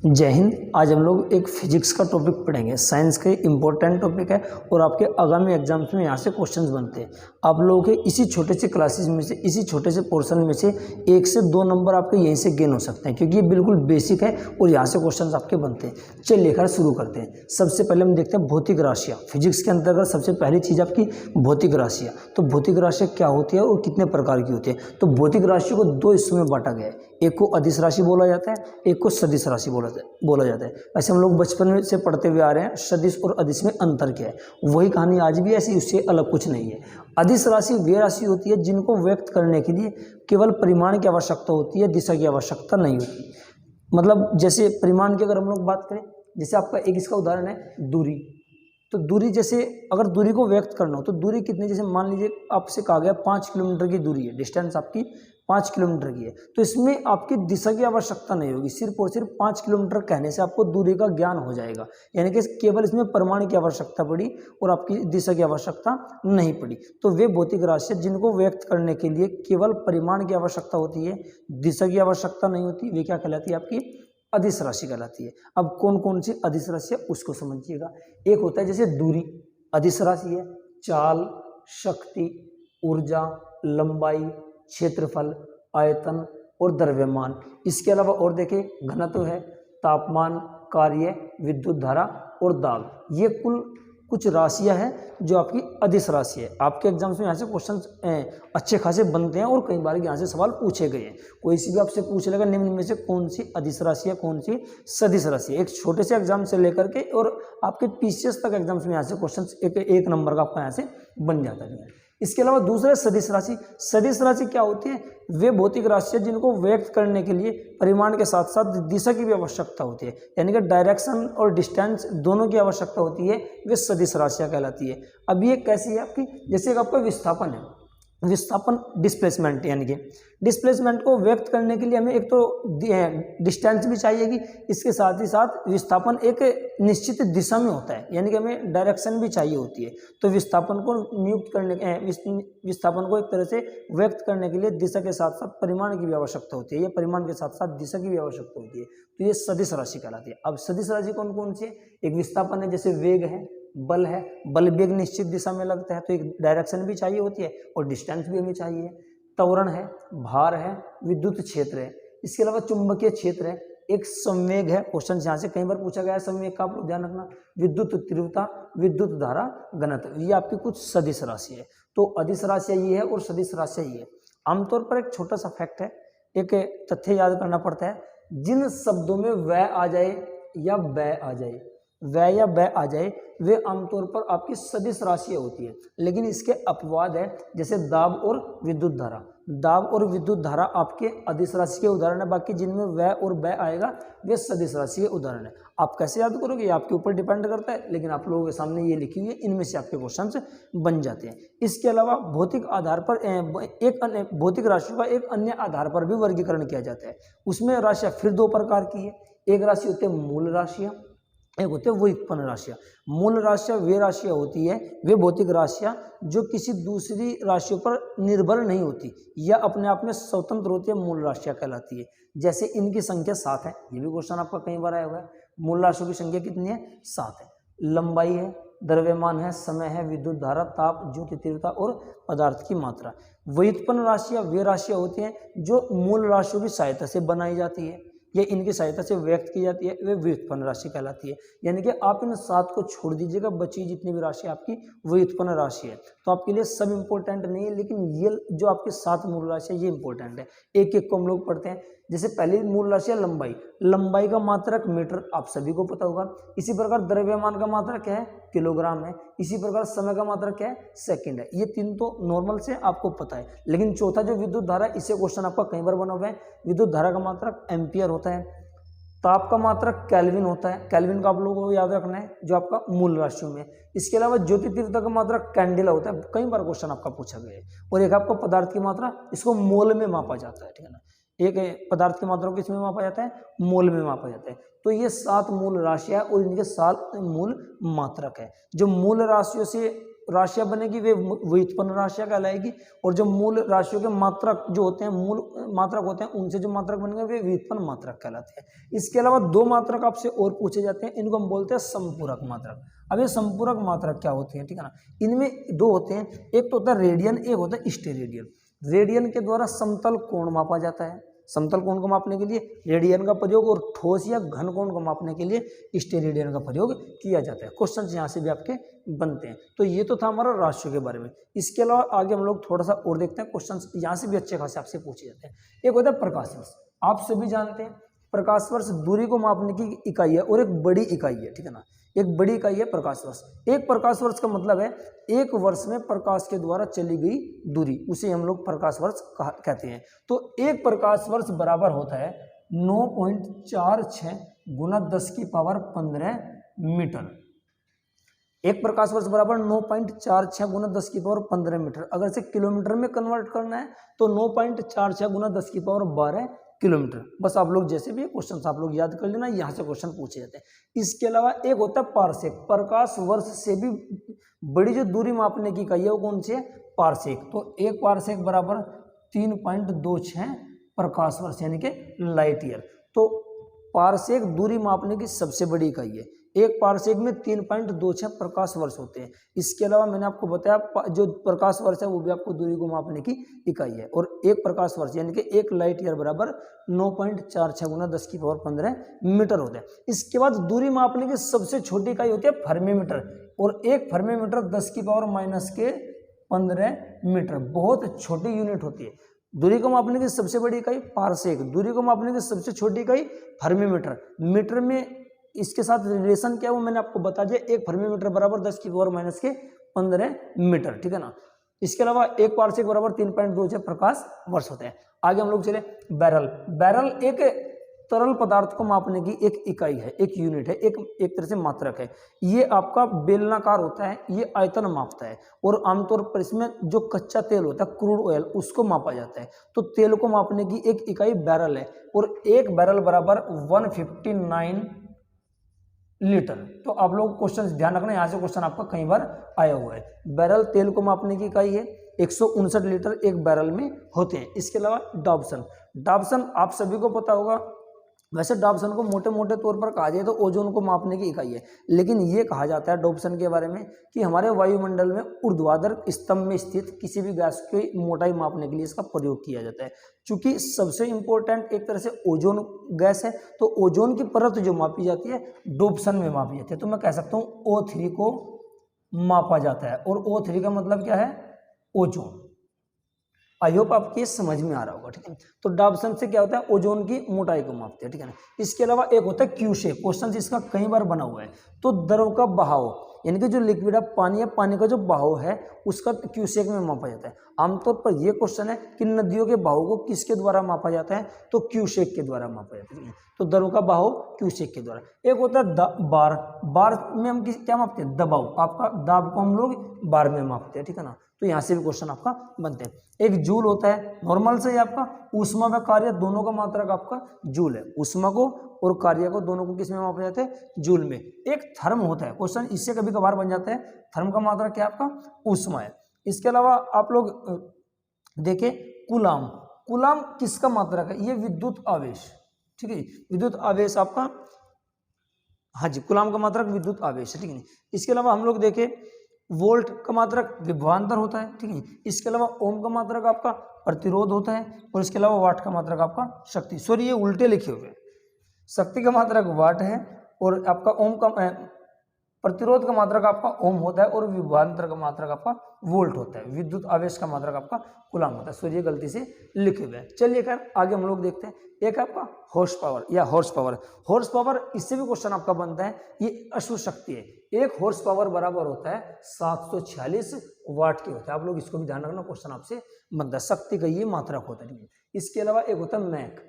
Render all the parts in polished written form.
जय हिंद। आज हम लोग एक फिजिक्स का टॉपिक पढ़ेंगे। साइंस के इम्पोर्टेंट टॉपिक है और आपके आगामी एग्जाम्स में यहाँ से क्वेश्चंस बनते हैं। आप लोगों के इसी छोटे से क्लासेस में से, इसी छोटे से पोर्शन में से 1 से 2 नंबर आपके यहीं से गेन हो सकते हैं, क्योंकि ये बिल्कुल बेसिक है और यहाँ से क्वेश्चंस आपके बनते हैं। चलिए लेकर शुरू करते हैं। सबसे पहले हम देखते हैं भौतिक राशियाँ। फिजिक्स के अंतर्गत सबसे पहली चीज़ आपकी भौतिक राशियाँ। तो भौतिक राशियाँ क्या होती है और कितने प्रकार की होती है? तो भौतिक राशियों को 2 हिस्सों में बांटा गया है। एक को अदिश राशि बोला जाता है, एक को सदिश राशि बोला जाता है। ऐसे हम लोग बचपन से पढ़ते हुए आ रहे हैं सदिश और अदिश में अंतर क्या है। वही कहानी आज भी ऐसी, उससे अलग कुछ नहीं है। अदिश राशि वे राशि होती है जिनको व्यक्त करने के लिए केवल परिमाण की आवश्यकता होती है, दिशा की आवश्यकता नहीं होती। मतलब जैसे परिमाण की अगर हम लोग बात करें, जैसे आपका एक इसका उदाहरण है दूरी। तो दूरी, जैसे अगर दूरी को व्यक्त करना हो तो दूरी कितनी, जैसे मान लीजिए आपसे कहा गया 5 किलोमीटर की दूरी है, डिस्टेंस आपकी 5 किलोमीटर की है, तो इसमें आपकी दिशा की आवश्यकता नहीं होगी। सिर्फ और सिर्फ 5 किलोमीटर कहने से आपको दूरी का ज्ञान हो जाएगा, यानी कि केवल इसमें परिमाण की आवश्यकता पड़ी और आपकी दिशा की आवश्यकता नहीं पड़ी। तो वे भौतिक राशि जिनको व्यक्त करने के लिए केवल परिमाण की आवश्यकता होती है, दिशा की आवश्यकता नहीं होती, वे क्या कहलाती है? आपकी अदिश राशि कहलाती है। अब कौन कौन सी अदिश राशि है उसको समझिएगा। एक होता है जैसे दूरी, अदिश राशि है। चाल, शक्ति, ऊर्जा, लंबाई, क्षेत्रफल, आयतन और द्रव्यमान। इसके अलावा और देखें, घनत्व है, तापमान, कार्य, विद्युत धारा और दाब। ये कुल कुछ राशियां हैं जो आपकी अदिश राशि है। आपके एग्जाम्स में यहाँ से क्वेश्चन अच्छे खासे बनते हैं और कई बार यहाँ से सवाल पूछे गए हैं। कोई सी भी आपसे पूछ लेगा निम्न में से कौन सी अदिश राशि है, कौन सी सदिश राशि है। एक छोटे से एग्जाम से लेकर के और आपके पीसीएस तक एग्जाम्स में यहाँ से क्वेश्चन एक नंबर का आपका यहाँ से बन जाता है। इसके अलावा दूसरा सदिश राशि। सदिश राशि क्या होती है? वे भौतिक राशि है जिनको व्यक्त करने के लिए परिमाण के साथ साथ दिशा की भी आवश्यकता होती है, यानी कि डायरेक्शन और डिस्टेंस दोनों की आवश्यकता होती है। वे सदिश राशियां कहलाती है। अब ये कैसी है आपकी? जैसे एक आपका विस्थापन है, विस्थापन डिस्प्लेसमेंट, यानी कि डिस्प्लेसमेंट को व्यक्त करने के लिए हमें एक तो डिस्टेंस भी चाहिएगी, इसके साथ ही साथ विस्थापन एक निश्चित दिशा में होता है, यानी कि हमें डायरेक्शन भी चाहिए होती है। तो विस्थापन को नियुक्त करने विस्थापन को एक तरह से व्यक्त करने के लिए दिशा के साथ साथ परिमाण की भी आवश्यकता होती है, या परिमाण के साथ साथ दिशा की भी आवश्यकता होती है। तो ये सदिश राशि कहलाती है। अब सदिश राशि कौन कौन सी है? एक विस्थापन है, जैसे वेग है, बल है। बल वेग निश्चित दिशा में लगता है तो एक डायरेक्शन भी चाहिए होती है और डिस्टेंस भी हमें चाहिए। त्वरण है, भार है, विद्युत क्षेत्र है। इसके अलावा चुंबकीय क्षेत्र है, एक संवेग है। क्वेश्चन यहाँ से कई बार पूछा गया है संवेग का, आप लोग ध्यान रखना। विद्युत तीव्रता, विद्युत धारा, घनत्व, ये आपकी कुछ सदिश राशि है। तो अदिश राशि ये है और सदिश राशि ये है। आमतौर पर एक छोटा सा फैक्ट है, एक तथ्य याद करना पड़ता है। जिन शब्दों में वह आ जाए या वह आ जाए, वह या वह आ जाए, वे आमतौर पर आपकी सदिश राशियां होती है। लेकिन इसके अपवाद है, जैसे दाब और विद्युत धारा। दाब और विद्युत धारा आपके अदिश राशि के उदाहरण है, बाकी जिनमें वह और वह आएगा वे सदिश राशि के उदाहरण है। आप कैसे याद करोगे, आपके ऊपर डिपेंड करता है, लेकिन आप लोगों के सामने ये लिखी हुई है, इनमें से आपके क्वेश्चन बन जाते हैं। इसके अलावा भौतिक आधार पर एक अन्य भौतिक राशियों का एक अन्य आधार पर भी वर्गीकरण किया जाता है। उसमें राशियां फिर 2 प्रकार की है। एक राशि होती है मूल राशियां, एक होते हैं व्युत्पन्न राशियां। मूल राशियां वे राशियां होती है, वे भौतिक राशियां जो किसी दूसरी राशियों पर निर्भर नहीं होती या अपने आप में स्वतंत्र होती है, मूल राशियां कहलाती है। जैसे इनकी संख्या 7 है, ये भी क्वेश्चन आपका कई बार आया हुआ है। मूल राशियों की संख्या कितनी है? 7 है। लंबाई है, द्रव्यमान है, समय है, विद्युत धारा, ताप, ज्योति तीव्रता और पदार्थ की मात्रा। व्युत्पन्न राशियां वे राशियां होती हैं जो मूल राशियों की सहायता से बनाई जाती है, ये इनकी सहायता से व्यक्त की जाती है, वे व्युत्पन्न राशि कहलाती है। यानी कि आप इन 7 को छोड़ दीजिएगा, बची जितनी भी राशि आपकी व्युत्पन्न राशि है। तो आपके लिए सब इंपॉर्टेंट नहीं है, लेकिन ये जो आपके 7 मूल राशि है ये इंपॉर्टेंट है। एक एक को हम लोग पढ़ते हैं। जैसे पहली मूल राशि है लंबाई। लंबाई का मात्रक मीटर, आप सभी को पता होगा। इसी प्रकार द्रव्यमान का मात्रक क्या है? किलोग्राम है। इसी प्रकार समय का मात्रक क्या है? सेकंड है। ये 3 तो नॉर्मल से आपको पता है, लेकिन चौथा जो विद्युत धारा, इससे क्वेश्चन आपका कई बार बना हुआ है। विद्युत धारा का मात्रक एम्पियर होता है। ताप का मात्रक केल्विन होता है, केल्विन का आप लोगों को याद रखना है, जो आपका मूल राशियों में। इसके अलावा ज्योति तीव्रता का मात्रक कैंडेला होता है, कई बार क्वेश्चन आपका पूछा गया है। और एक आपको पदार्थ की मात्रा, इसको मोल में मापा जाता है, ठीक है ना। एक पदार्थ की मात्रा को किसमें मापा जाता है? मोल में मापा जाता है। तो ये 7 मूल राशियां और इनके 7 मूल मात्रक है। जो मूल राशियों से राशियां बनेगी वे व्युत्पन्न राशियां कहलाएगी, और जो मूल राशियों के मात्रक जो होते हैं, मूल मात्रक होते हैं, उनसे जो मात्रक बनेंगे वे व्युत्पन्न मात्रक कहलाते हैं। इसके अलावा दो मात्रक आपसे और पूछे जाते हैं, इनको हम बोलते हैं संपूरक मात्रक। अब ये संपूरक मात्रक क्या होती है, ठीक है ना, इनमें दो होते हैं, एक तो होता है रेडियन, एक होता है स्टेरेडियन। रेडियन के द्वारा समतल कोण मापा जाता है, समतल कोण को मापने के लिए रेडियन का प्रयोग, और ठोस या घन कोण को मापने के लिए स्टेरेडियन का प्रयोग किया जाता है। क्वेश्चन यहाँ से भी आपके बनते हैं। तो ये तो था हमारा राशियों के बारे में। इसके अलावा आगे हम लोग थोड़ा सा और देखते हैं, क्वेश्चन यहाँ से भी अच्छे खासे आपसे पूछे जाते हैं। एक होता है प्रकाश वर्ष, आप सभी जानते हैं प्रकाश वर्ष दूरी को मापने की इकाई है और एक बड़ी इकाई है, ठीक है ना, एक बड़ी इकाई है प्रकाश वर्ष। एक प्रकाश वर्ष का मतलब है एक वर्ष में प्रकाश के द्वारा चली गई दूरी, उसे हम लोग प्रकाश वर्ष कहते हैं। तो एक प्रकाश वर्ष बराबर होता है 9.46 गुना 10 की पावर 15 मीटर। एक प्रकाश वर्ष बराबर 9.46 गुना 10 की पावर 15 मीटर। अगर इसे किलोमीटर में कन्वर्ट करना है तो 9.46 गुना 10 की पावर 12 किलोमीटर। बस आप लोग जैसे भी क्वेश्चन आप लोग याद कर लेना, यहाँ से क्वेश्चन पूछे जाते हैं। इसके अलावा एक होता है पारसेक, प्रकाश वर्ष से भी बड़ी जो दूरी मापने की इकाई है वो कौन सी है, पारसेक। तो एक पारसेक बराबर 3.26 प्रकाश वर्ष यानी कि लाइट ईयर। तो पारसेक दूरी मापने की सबसे बड़ी इकाई है। एक पारसेक में 3.26 प्रकाश वर्ष होते हैं। इसके अलावा मैंने आपको बताया जो प्रकाश वर्ष है वो भी आपको दूरी को मापने की इकाई है, और एक प्रकाश वर्ष यानी कि एक लाइट ईयर बराबर 9.46 गुना 10 की पावर 15 मीटर होता है। इसके बाद दूरी मापने की सबसे छोटी इकाई होती है फर्मीमीटर, और एक फर्मीमीटर 10 की पावर -15 मीटर, बहुत छोटी यूनिट होती है। दूरी को मापने की सबसे बड़ी इकाई पारसेक, दूरी को मापने की सबसे छोटी इकाई फर्मीमीटर। मीटर में इसके साथ रिलेशन क्या है वो मैंने आपको बता दिया, एक फर्मीमीटर बराबर 10 की पावर -15 मीटर, ठीक है ना। इसके अलावा एक पारसेक बराबर 3.26 प्रकाश वर्ष होते हैं। आगे हम लोग चले बैरल। बैरल एक तरल पदार्थ को मापने की एक इकाई है, एक यूनिट है, एक तरह से मात्रक है। ये आपका बेलनाकार होता है, ये आयतन मापता है, और आमतौर पर इसमें जो कच्चा तेल होता है क्रूड ऑयल उसको मापा जाता है। तो तेल को मापने की एक इकाई बैरल है, और एक बैरल बराबर 159 लीटर। तो आप लोग क्वेश्चन ध्यान रखना, यहाँ से क्वेश्चन आपका कई बार आया हुआ है। बैरल तेल को मापने की इकाई है, 159 लीटर एक बैरल में होते हैं। इसके अलावा डॉब्सन, डॉब्सन आप सभी को पता होगा, वैसे डॉब्सन को मोटे मोटे तौर पर कहा जाए तो ओजोन को मापने की इकाई है, लेकिन ये कहा जाता है डॉब्सन के बारे में कि हमारे वायुमंडल में ऊर्ध्वाधर स्तंभ में स्थित किसी भी गैस की मोटाई मापने के लिए इसका प्रयोग किया जाता है। चूंकि सबसे इंपॉर्टेंट एक तरह से ओजोन गैस है, तो ओजोन की परत जो मापी जाती है डॉब्सन में मापी जाती है। तो मैं कह सकता हूँ O3 को मापा जाता है, और O3 का मतलब क्या है, ओजोन। आई होप आपको ये समझ में आ रहा होगा, ठीक है। तो डॉब्सन से क्या होता है, ओजोन की मोटाई को मापते हैं, ठीक है ना। इसके अलावा एक होता है क्यू शेप, क्वेश्चन इसका कई बार बना हुआ है। तो द्रव का बहाव यानी कि जो लिक्विड है पानी का जो बहाव है उसका क्यू शेप में मापा जाता है। आमतौर पर यह क्वेश्चन है कि नदियों के बहाव को किसके द्वारा मापा जाता है, तो क्यू शेप के द्वारा मापा जाता है। तो द्रव का बहाव क्यू शेप के द्वारा। एक होता है बार, बार में हम क्या मापते हैं, दबाव, आपका दाब को हम लोग बार में मापते हैं, ठीक है ना। तो यहाँ से भी क्वेश्चन आपका बनते हैं। एक जूल होता है, नॉर्मल से आपका ऊष्मा व कार्य दोनों का मात्रक आपका जूल है। ऊष्मा को और कार्य को दोनों को किस में मापा जाता है, जूल में। एक थर्म होता है, क्वेश्चन इससे कभी कभार बन जाता है, थर्म का मात्रक क्या आपका ऊष्मा है। इसके अलावा आप लोग देखें कूलाम, कूलाम किसका मात्रक है, ये विद्युत आवेश, ठीक है, विद्युत आवेश आपका, हाँ जी, कूलाम का मात्रक विद्युत आवेश है, ठीक है। इसके अलावा हम लोग देखें वोल्ट का मात्रक विभवांतर होता है, ठीक है। इसके अलावा ओम का मात्रक आपका प्रतिरोध होता है, और इसके अलावा वाट का मात्रक आपका शक्ति। सॉरी ये उल्टे लिखे हुए हैं, शक्ति का मात्रक वाट है, और आपका ओम का प्रतिरोध का मात्रक आपका ओम होता है, और विभवांतर का मात्रक आपका वोल्ट होता है। विद्युत आवेश का मात्रक आपका कूलाम होता है। सॉरी ये गलती से लिखे हुए हैं। चलिए खैर आगे हम लोग देखते हैं। एक आपका हॉर्स पावर या हॉर्स पावर, हॉर्स पावर इससे भी क्वेश्चन आपका बनता है, ये अश्व शक्ति है। एक हॉर्स पावर बराबर होता है 746 वाट के होता है। आप लोग इसको भी ध्यान रखना, क्वेश्चन आपसे बनता है, शक्ति का ये मात्रक होता है। इसके अलावा एक होता है मैक,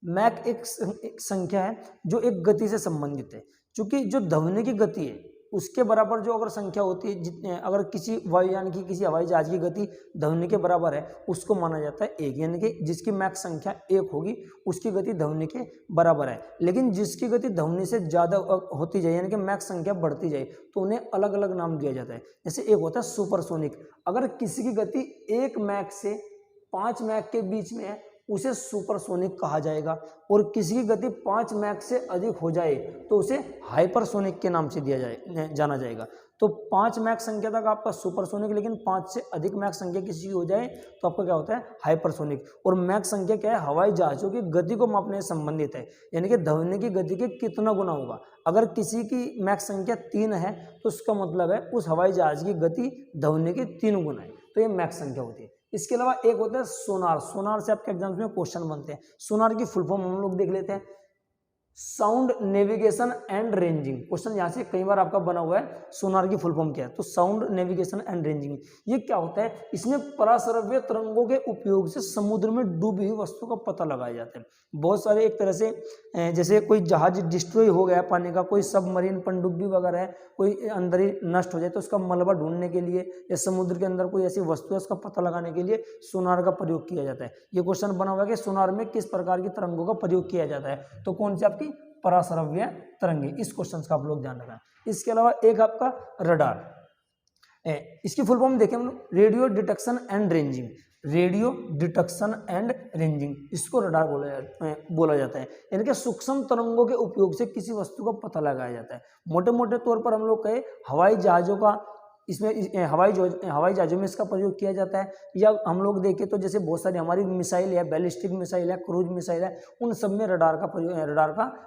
मैक एक संख्या है जो एक गति से संबंधित है। चूंकि जो ध्वनि की गति है उसके बराबर जो अगर संख्या होती है, जितने अगर किसी वायुयान की किसी हवाई जहाज की गति ध्वनि के बराबर है उसको माना जाता है 1, यानी कि जिसकी मैक्स संख्या 1 होगी उसकी गति ध्वनि के बराबर है। लेकिन जिसकी गति ध्वनि से ज़्यादा होती जाए यानी कि मैक्स संख्या बढ़ती जाए तो उन्हें अलग अलग नाम दिया जाता है। जैसे एक होता है सुपरसोनिक, अगर किसी की गति 1 मैक से 5 मैक के बीच में है उसे सुपरसोनिक कहा जाएगा, और किसी की गति 5 मैक से अधिक हो जाए तो उसे हाइपरसोनिक के नाम से जाना जाएगा। तो 5 मैक संख्या तक आपका सुपरसोनिक, लेकिन 5 से अधिक मैक संख्या किसी की हो जाए तो आपका क्या होता है, हाइपरसोनिक। और मैक संख्या क्या है, हवाई जहाजों की गति को मापने से संबंधित है, यानी कि ध्वनि की गति के कितना गुना होगा। अगर किसी की मैक संख्या 3 है तो उसका मतलब है उस हवाई जहाज की गति ध्वनि के 3 गुना है, तो ये मैक संख्या होती है। इसके अलावा एक होता है सोनार। सोनार से आपके एग्जाम्स में क्वेश्चन बनते हैं। सोनार की फुल फॉर्म हम लोग देख लेते हैं, sound navigation and ranging. Question यहाँ से कई बार आपका बना हुआ है, सोनार की फुल फॉर्म क्या है, तो साउंड नेविगेशन एंड रेंजिंग। ये क्या होता है, इसमें पराश्रव्य तरंगों के उपयोग से समुद्र में डूबी हुई वस्तु का पता लगाया जाता है। बहुत सारे एक तरह से जैसे कोई जहाज डिस्ट्रॉय हो गया पानी का, कोई सबमरीन पनडुब्बी वगैरह है, कोई अंदर ही नष्ट हो जाए तो उसका मलबा ढूंढने के लिए या समुद्र के अंदर कोई ऐसी वस्तु है उसका पता लगाने के लिए सोनार का प्रयोग किया जाता है। ये क्वेश्चन बना हुआ है कि सोनार में किस प्रकार की तरंगों का प्रयोग किया जाता है, तो कौन सी आपकी पराश्रव्य तरंगे। इस क्वेश्चन का आप लोग ध्यान रखना। इसके अलावा एक आपका रडार, इसकी फुल फॉर्म देखें हम लोग, radio detection and ranging. Radio detection and ranging, इसको रडार बोला जाता है, यानी कि सूक्ष्म तरंगों के उपयोग से किसी वस्तु का पता लगाया जाता है। मोटे मोटे तौर पर हम लोग कहे हवाई जहाजों का, इसमें हवाई जहाजों में इसका प्रयोग किया जाता है, या हम लोग देखें तो जैसे बहुत सारी हमारी मिसाइल है, बैलिस्टिक मिसाइल है, क्रूज मिसाइल है, उन सब में रडार का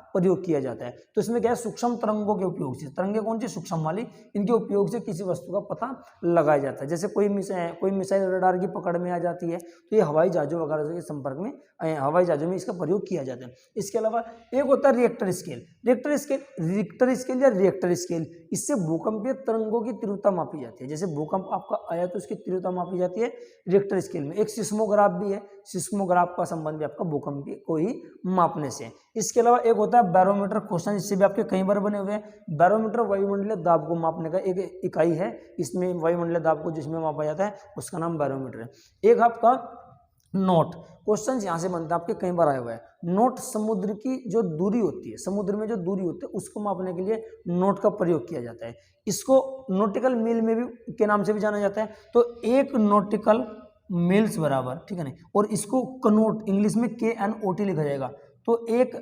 प्रयोग किया जाता है। तो इसमें क्या है, सूक्ष्म तरंगों के उपयोग से, तरंगे कौन सी, सूक्ष्म वाली, इनके उपयोग से किसी वस्तु का पता लगाया जाता है। जैसे कोई मिसाइल रडार की पकड़ में आ जाती है तो ये हवाई जहाजों वगैरह के संपर्क में, हवाई जहाजों में इसका प्रयोग किया जाता है। इसके अलावा एक होता है रिएक्टर स्केल। रिक्टर स्केल या रिएक्टर स्केल, इससे भूकंपीय तरंगों की तीव्रता मापी जाती है। जैसे भूकंप आपका आया तो उसकी तीव्रता मापी जाती है रिएक्टर स्केल में। एक सिस्मोग्राफ भी है, सिस्मोग्राफ का संबंध भी आपका भूकंप को ही मापने से। इसके अलावा एक होता है बैरोमीटर। क्वेश्चन इससे भी आपके कई बार बने हुए हैं। बैरोमीटर वायुमंडलीय दाब को मापने का एक इकाई है, इसमें वायुमंडलीय दाब को जिसमें मापा जाता है उसका नाम बैरोमीटर है। एक आपका नोट, क्वेश्चन यहाँ से बनता है, आपके कई बार आया हुआ है। नोट समुद्र की जो दूरी होती है, समुद्र में जो दूरी होती है उसको मापने के लिए नोट का प्रयोग किया जाता है। इसको नोटिकल मील में भी के नाम से भी जाना जाता है। तो एक नोटिकल मील्स बराबर, ठीक है ना, और इसको कनोट इंग्लिश में KNOT लिखा जाएगा। तो एक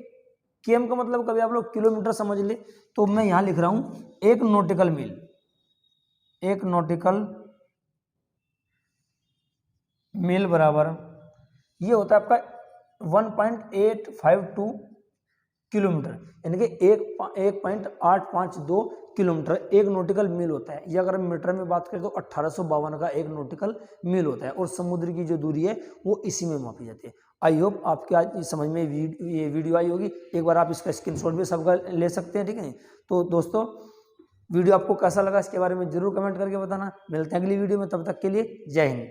केम का मतलब कभी आप लोग किलोमीटर समझ ले, तो मैं यहाँ लिख रहा हूँ एक नोटिकल मील, एक नोटिकल मील बराबर ये होता है आपका 1.852 किलोमीटर, यानी कि 1.852 किलोमीटर एक नोटिकल मील होता है। ये अगर हम मीटर में बात करें तो 1852 का एक नोटिकल मील होता है, और समुद्र की जो दूरी है वो इसी में मापी जाती है। आई होप आपके आज समझ में ये वीडियो आई होगी। एक बार आप इसका स्क्रीनशॉट भी सबका ले सकते हैं, ठीक है। तो दोस्तों वीडियो आपको कैसा लगा इसके बारे में जरूर कमेंट करके बताना। मिलते हैं अगली वीडियो में, तब तक के लिए जय हिंद।